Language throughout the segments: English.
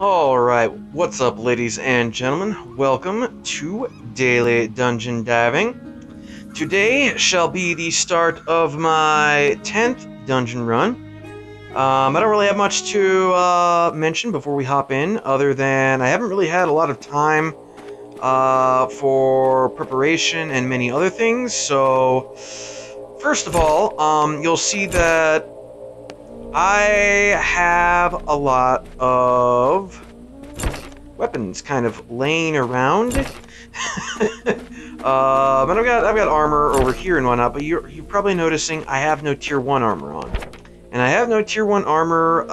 Alright, what's up ladies and gentlemen? Welcome to Daily Dungeon Diving. Today shall be the start of my 10th dungeon run. I don't really have much to mention before we hop in, other than I haven't really had a lot of time for preparation and many other things, so first of all, you'll see that I have a lot of weapons kind of laying around. But I've got armor over here and whatnot, but you're probably noticing I have no tier 1 armor on. And I have no tier 1 armor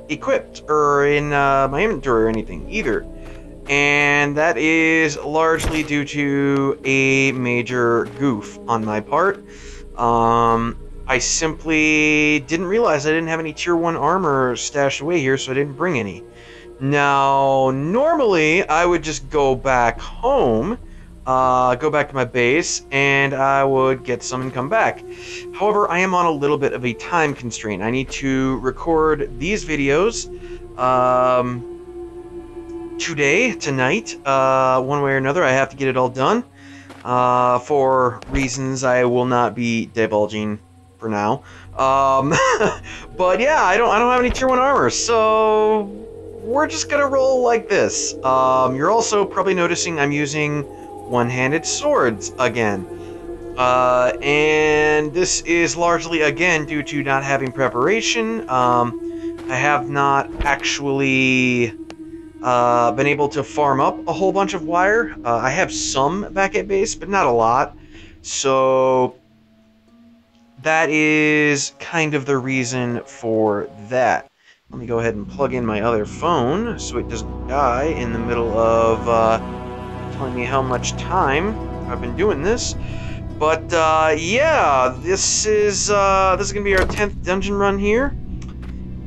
equipped or in my inventory or anything either. And that is largely due to a major goof on my part. I simply didn't realize I didn't have any tier 1 armor stashed away here, so I didn't bring any. Now, normally, I would just go back home, go back to my base, and I would get some and come back. However, I am on a little bit of a time constraint. I need to record these videos tonight, one way or another. I have to get it all done, for reasons I will not be divulging for now. But yeah, I don't have any tier 1 armor, so we're just gonna roll like this. You're also probably noticing I'm using one-handed swords again. And this is largely, again, due to not having preparation. I have not actually been able to farm up a whole bunch of wire. I have some back at base, but not a lot. So that is kind of the reason for that. Let me go ahead and plug in my other phone so it doesn't die in the middle of telling me how much time I've been doing this. But yeah, this is gonna be our 10th dungeon run here,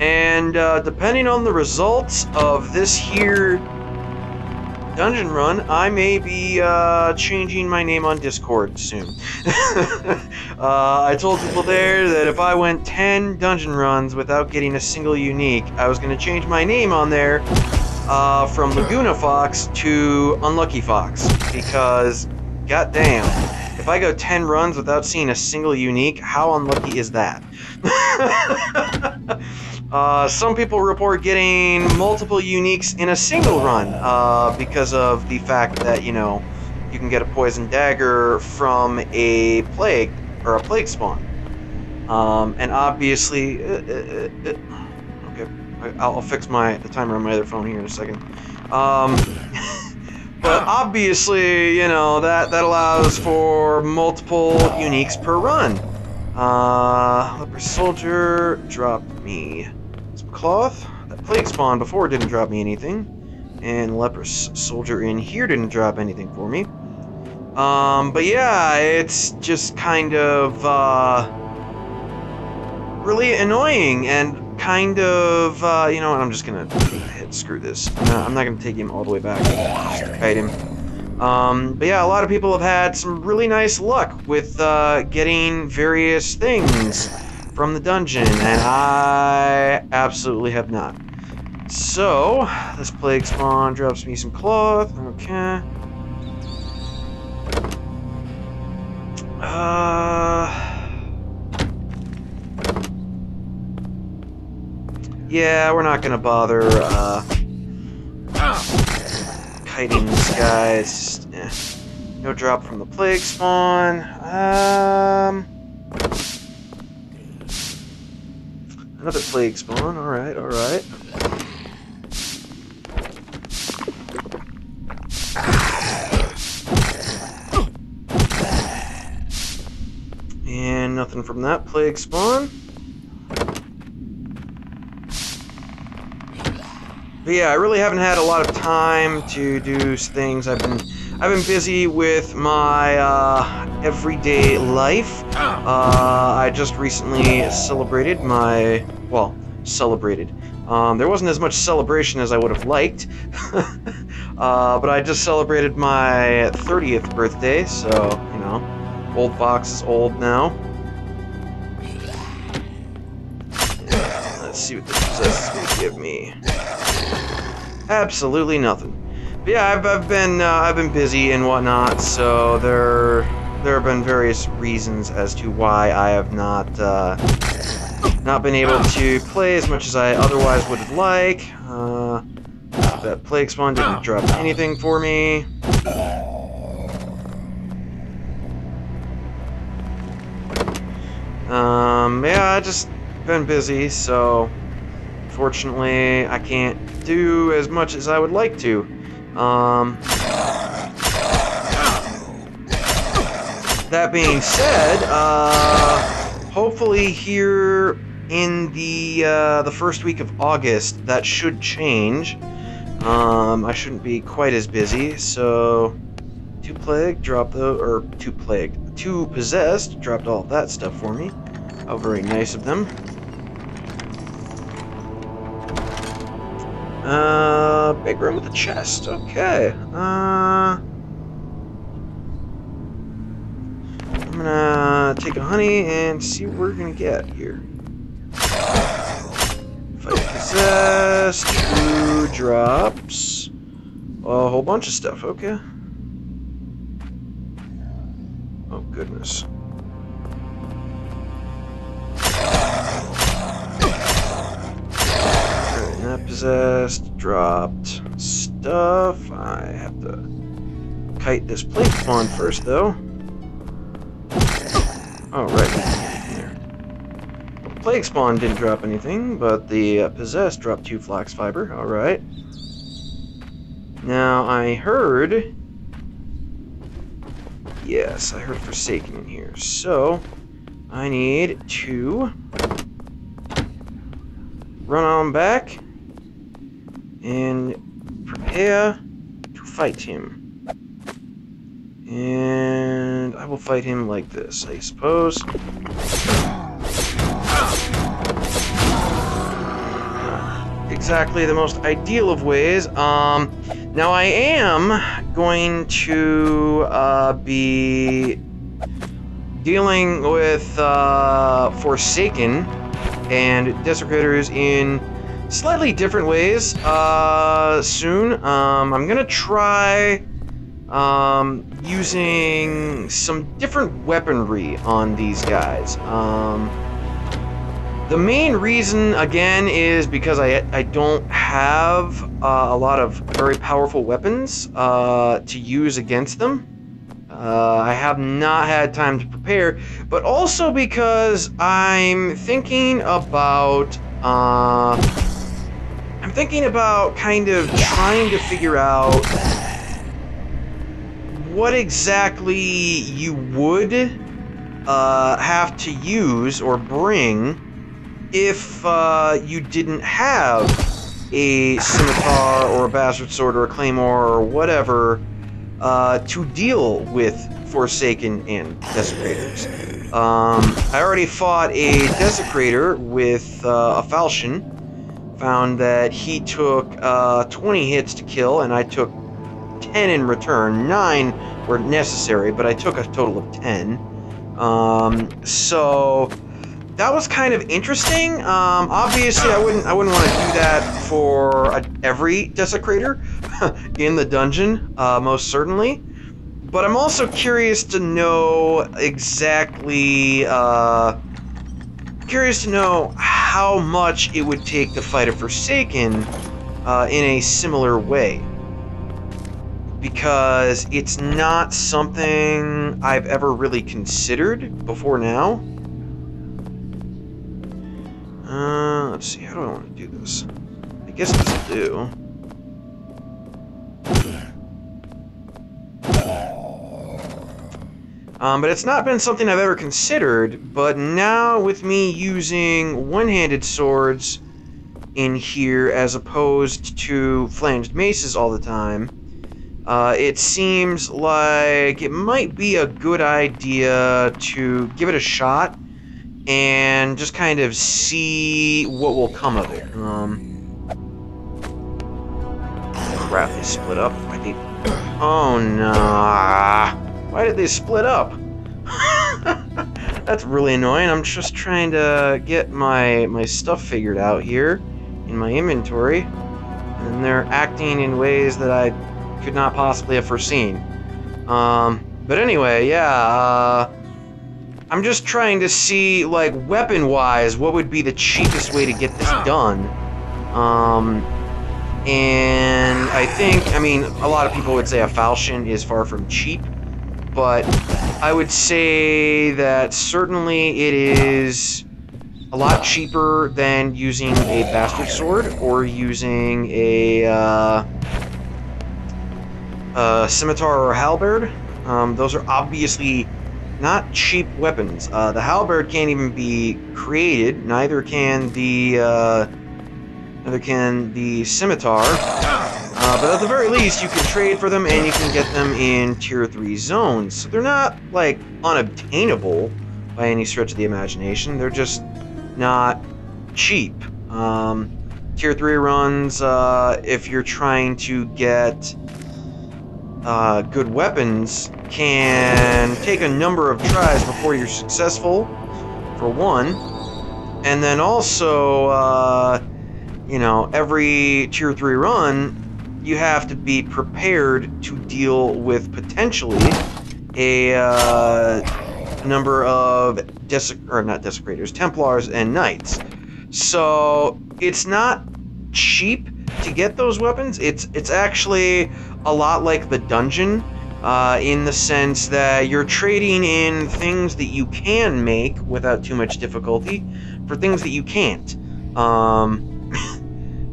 and depending on the results of this here dungeon run, I may be changing my name on Discord soon. I told people there that if I went 10 dungeon runs without getting a single unique, I was going to change my name on there from Laguna Fox to Unlucky Fox, because goddamn, if I go 10 runs without seeing a single unique, how unlucky is that? Some people report getting multiple uniques in a single run because of the fact that, you know, you can get a poison dagger from a plague or a plague spawn. And obviously, okay, I'll fix the timer on my other phone here in a second. But obviously, you know, that allows for multiple uniques per run. Leper Soldier dropped me some cloth. That plague spawn before didn't drop me anything. And Leper Soldier in here didn't drop anything for me. But yeah, it's just kind of, really annoying and kind of, you know what, I'm just gonna hit screw this. I'm not gonna take him all the way back. Just kite him. But yeah, a lot of people have had some really nice luck with getting various things from the dungeon, and I absolutely have not. So, this plague spawn drops me some cloth. Okay. Yeah, we're not gonna bother kiting this guy. It's just, no drop from the plague spawn. Another plague spawn. Alright, alright. And nothing from that plague spawn. But yeah, I really haven't had a lot of time to do things. I've been busy with my everyday life. I just recently celebrated my, well, celebrated. There wasn't as much celebration as I would have liked, but I just celebrated my 30th birthday, so, you know, old Fox is old now. Let's see what this possess is going to give me. Absolutely nothing. But yeah, I've been busy and whatnot, so there have been various reasons as to why I have not been able to play as much as I otherwise would like. That Plague Spawn didn't drop anything for me. Yeah, I just been busy, so fortunately I can't do as much as I would like to. That being said, hopefully here in the first week of August that should change. I shouldn't be quite as busy, so two possessed dropped all of that stuff for me. How very nice of them. Big room with a chest. Okay. I'm gonna take a honey and see what we're gonna get here. Fight possessed. 2 drops. A whole bunch of stuff. Okay. Oh goodness. Not possessed, dropped stuff. I have to kite this Plague Spawn first, though. Oh, right. There. The Plague Spawn didn't drop anything, but the possessed dropped 2 flax fiber. Alright. Now, I heard... Yes, I heard Forsaken in here. So, I need to run on back and prepare to fight him. And I will fight him like this, I suppose. Not exactly the most ideal of ways. Now I am going to be dealing with Forsaken and Desecrators in slightly different ways soon. I'm gonna try using some different weaponry on these guys. The main reason, again, is because I don't have a lot of very powerful weapons to use against them. I have not had time to prepare, but also because I'm thinking about kind of trying to figure out what exactly you would have to use or bring if you didn't have a scimitar or a bastard sword or a claymore or whatever to deal with Forsaken and Desecrators. I already fought a Desecrator with a Falchion. Found that he took 20 hits to kill, and I took 10 in return. 9 were necessary, but I took a total of 10. So that was kind of interesting. Obviously, I wouldn't want to do that for every Desecrator in the dungeon, most certainly. But I'm also curious to know exactly, how much it would take to fight a Forsaken in a similar way. Because it's not something I've ever really considered before now. Let's see, how do I want to do this? I guess this will do. But it's not been something I've ever considered, but now with me using one-handed swords in here as opposed to flanged maces all the time, it seems like it might be a good idea to give it a shot and just kind of see what will come of it. Crap, they split up. Oh no. Why did they split up? That's really annoying. I'm just trying to get my stuff figured out here in my inventory. and they're acting in ways that I could not possibly have foreseen. But anyway, yeah, I'm just trying to see, like, weapon-wise, what would be the cheapest way to get this done. And I think, I mean, a lot of people would say a falchion is far from cheap, but I would say that certainly it is a lot cheaper than using a bastard sword or using a scimitar or halberd. Those are obviously not cheap weapons. The halberd can't even be created. Neither can the scimitar. But at the very least, you can trade for them and you can get them in Tier 3 zones. So they're not, like, unobtainable by any stretch of the imagination. They're just not cheap. Tier 3 runs, if you're trying to get good weapons, can take a number of tries before you're successful, for one. And then also, you know, every Tier 3 run, you have to be prepared to deal with potentially a number of Templars and Knights. So it's not cheap to get those weapons. It's actually a lot like the dungeon, in the sense that you're trading in things that you can make without too much difficulty for things that you can't.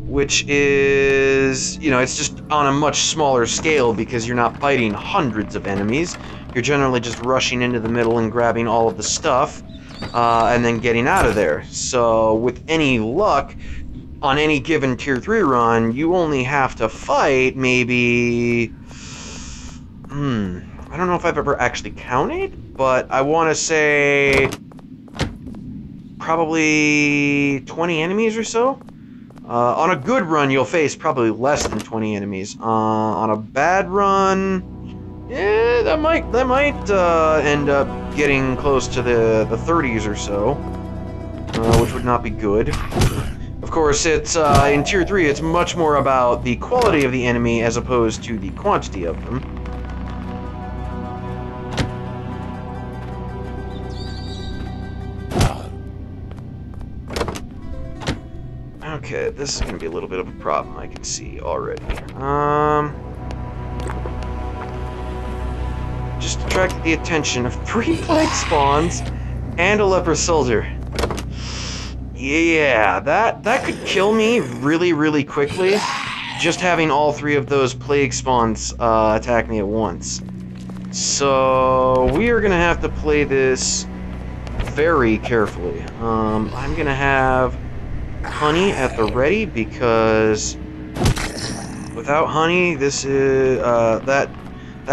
Which is, you know, it's just on a much smaller scale because you're not fighting hundreds of enemies. You're generally just rushing into the middle and grabbing all of the stuff, and then getting out of there. So, with any luck, on any given Tier 3 run, you only have to fight maybe... I don't know if I've ever actually counted, but I want to say... probably 20 enemies or so? On a good run, you'll face probably less than 20 enemies. On a bad run, yeah, that might end up getting close to the 30s or so, which would not be good. Of course, it's in Tier 3, it's much more about the quality of the enemy as opposed to the quantity of them. Okay, this is going to be a little bit of a problem, I can see already. Just attracted the attention of 3 plague spawns and a leper soldier. Yeah, that could kill me really, really quickly, just having all 3 of those plague spawns attack me at once. So, we are going to have to play this very carefully. I'm going to have honey at the ready, because without honey, this is that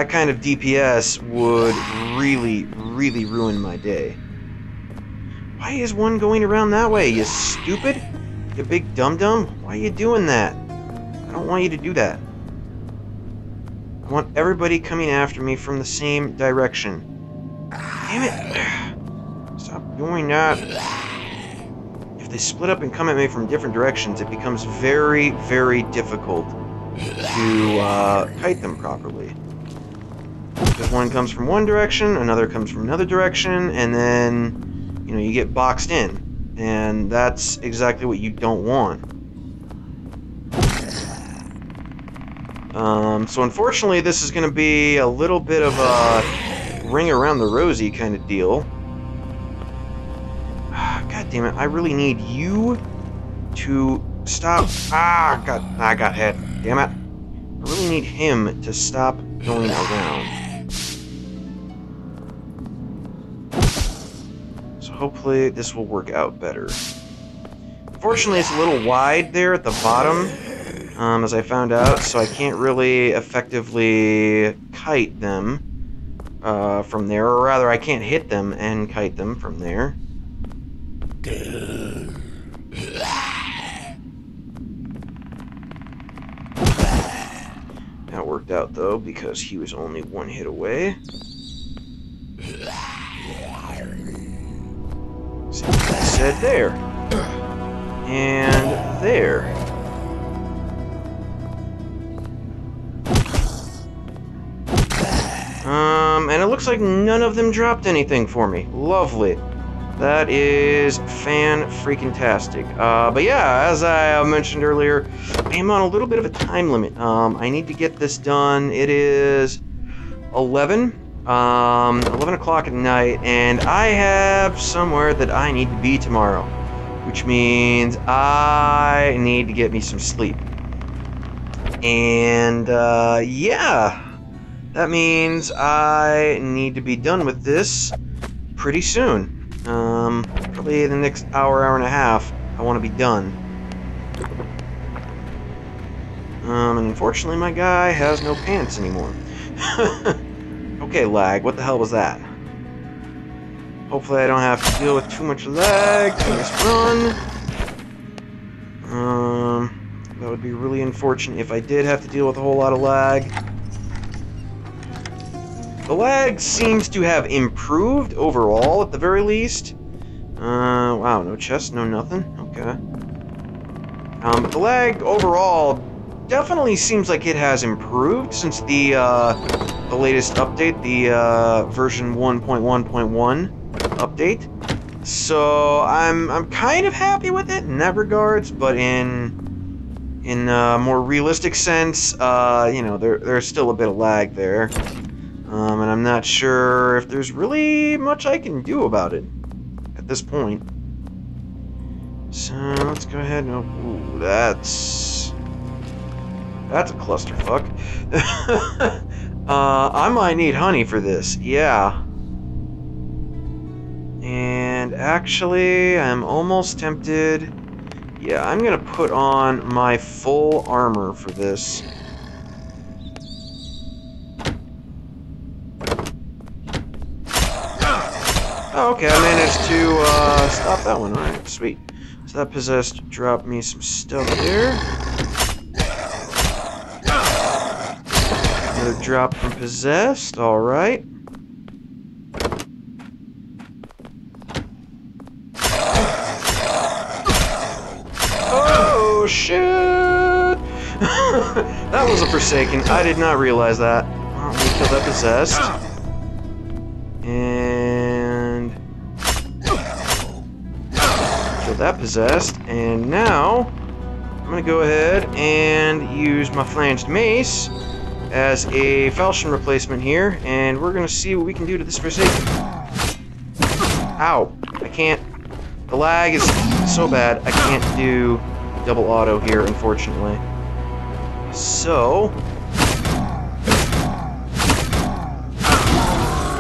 kind of DPS would really, really ruin my day. Why is one going around that way, you stupid? You big dum-dum? Why are you doing that? I don't want you to do that. I want everybody coming after me from the same direction. Damn it! Stop doing that. If they split up and come at me from different directions, it becomes very, very difficult to kite them properly. Because one comes from one direction, another comes from another direction, and then, you know, you get boxed in. And that's exactly what you don't want. So unfortunately, this is going to be a little bit of a ring around the rosy kind of deal. God damn it, I really need you to stop. Ah, God, I got hit. Damn it. I really need him to stop going around. So hopefully this will work out better. Fortunately, it's a little wide there at the bottom, as I found out, so I can't really effectively kite them from there, or rather, I can't hit them and kite them from there. That worked out, though, because he was only one hit away. See what I said there. And there. looks like none of them dropped anything for me. Lovely. That is fan-freaking-tastic. But yeah, as I mentioned earlier, I am on a little bit of a time limit. I need to get this done. It is 11 o'clock at night, and I have somewhere that I need to be tomorrow, which means I need to get me some sleep. And, yeah, that means I need to be done with this pretty soon. Probably in the next hour and a half, I want to be done. Unfortunately, my guy has no pants anymore. Okay, lag, what the hell was that? Hopefully I don't have to deal with too much lag in this run. That would be really unfortunate if I did have to deal with a whole lot of lag. The lag seems to have improved overall, at the very least. Wow, no chest, no nothing. Okay. But the lag overall definitely seems like it has improved since the latest update, the version 1.1.1 update. So I'm kind of happy with it in that regards, but in a more realistic sense, you know, there's still a bit of lag there. And I'm not sure if there's really much I can do about it at this point. So let's go ahead and... Ooh, that's a clusterfuck. I might need honey for this, yeah. And actually, I'm almost tempted... Yeah, I'm gonna put on my full armor for this. Oh, okay, I managed to stop that one. Alright, sweet. So that possessed dropped me some stuff there. Another drop from possessed, alright. Oh, shit! That was a Forsaken. I did not realize that. Well, let me kill that possessed. And... kill that possessed. And now, I'm gonna go ahead and use my flanged mace as a falchion replacement here, and we're gonna see what we can do to this Forsaken. Ow! I can't... The lag is so bad, I can't do double auto here, unfortunately. So...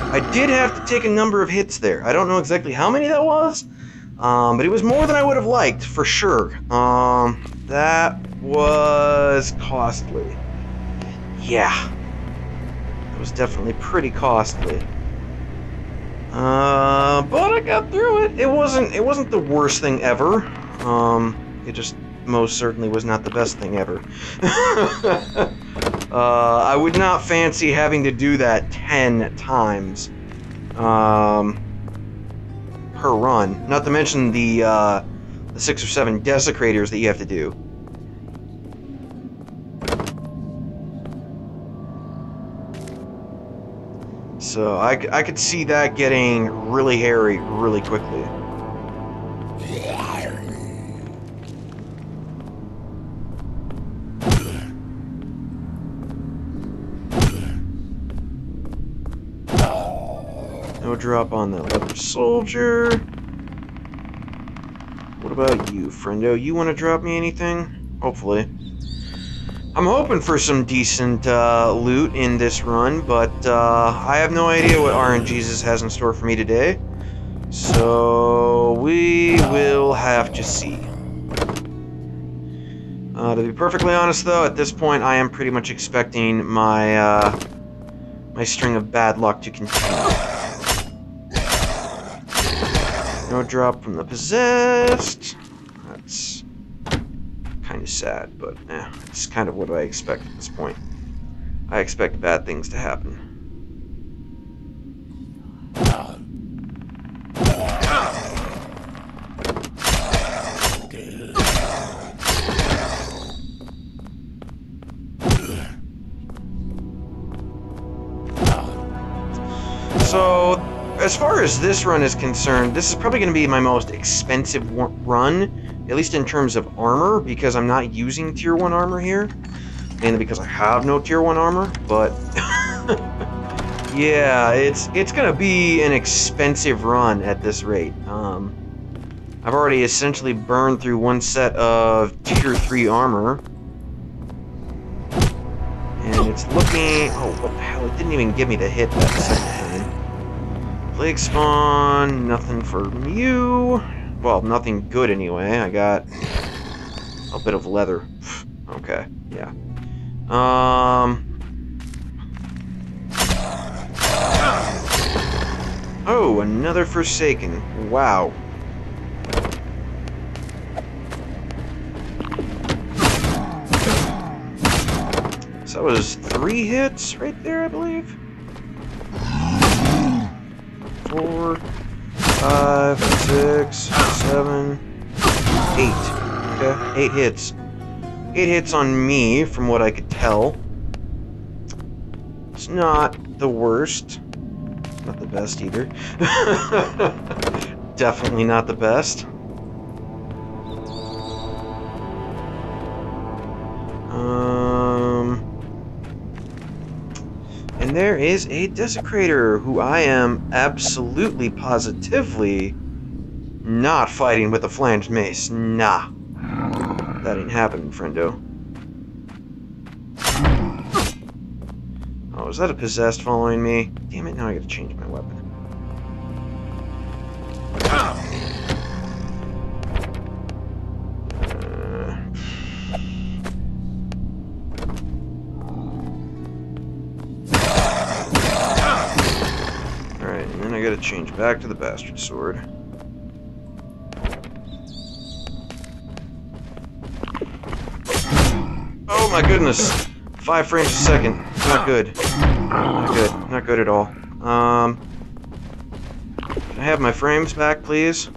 I did have to take a number of hits there. I don't know exactly how many that was, but it was more than I would have liked, for sure. That was costly. Yeah. It was definitely pretty costly. But I got through it. It wasn't the worst thing ever. It just most certainly was not the best thing ever. I would not fancy having to do that 10 times per run. Not to mention the 6 or 7 desecrators that you have to do. So I could see that getting really hairy really quickly. No drop on that leather soldier. What about you, friendo? You want to drop me anything? Hopefully. I'm hoping for some decent loot in this run, but I have no idea what RNGesus has in store for me today. So we will have to see. To be perfectly honest, though, at this point I am pretty much expecting my my string of bad luck to continue. No drop from the possessed. That's kind of sad, but it's kind of what I expect at this point. I expect bad things to happen. So, as far as this run is concerned, this is probably going to be my most expensive run, at least in terms of armor, because I'm not using Tier 1 armor here. Mainly because I have no Tier 1 armor, but... yeah, it's going to be an expensive run at this rate. I've already essentially burned through one set of Tier 3 armor. And it's looking... oh, what the hell? It didn't even give me the hit that second time. Plague spawn, nothing from you. Well, nothing good anyway. I got a bit of leather. Okay, yeah. Oh, another Forsaken. Wow. So that was 3 hits right there, I believe. 4, 5, 6, 7, 8. Okay, 8 hits. 8 hits on me, from what I could tell. It's not the worst. Not the best either. Definitely not the best. And there is a Desecrator, who I am absolutely positively not fighting with a flanged mace. Nah. That ain't happening, friendo. Oh, is that a possessed following me? Damn it, now I gotta change my weapon. Alright, and then I gotta change back to the Bastard Sword. Oh my goodness! 5 frames a second. Not good. Not good. Not good at all. Can I have my frames back, please?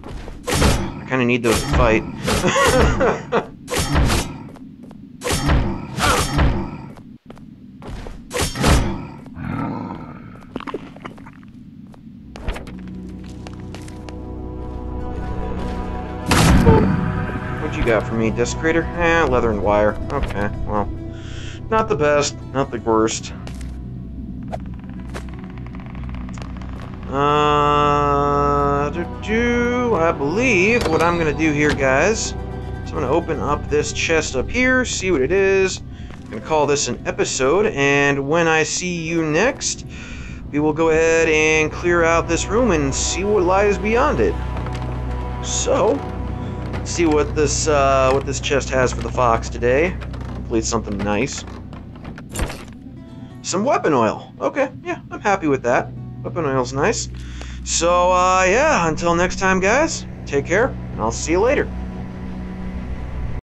I kinda need those to fight. What you got for me, Desecrator? Leather and wire. Okay, well. Not the best, not the worst. I believe what I'm gonna do here, guys, is I'm gonna open up this chest up here, see what it is. I'm gonna call this an episode, and when I see you next, we will go ahead and clear out this room and see what lies beyond it. So, let's see what this chest has for the fox today. Hopefully it's something nice. Some weapon oil. Okay, yeah, I'm happy with that. Weapon oil's nice. So, yeah, until next time, guys, take care, and I'll see you later.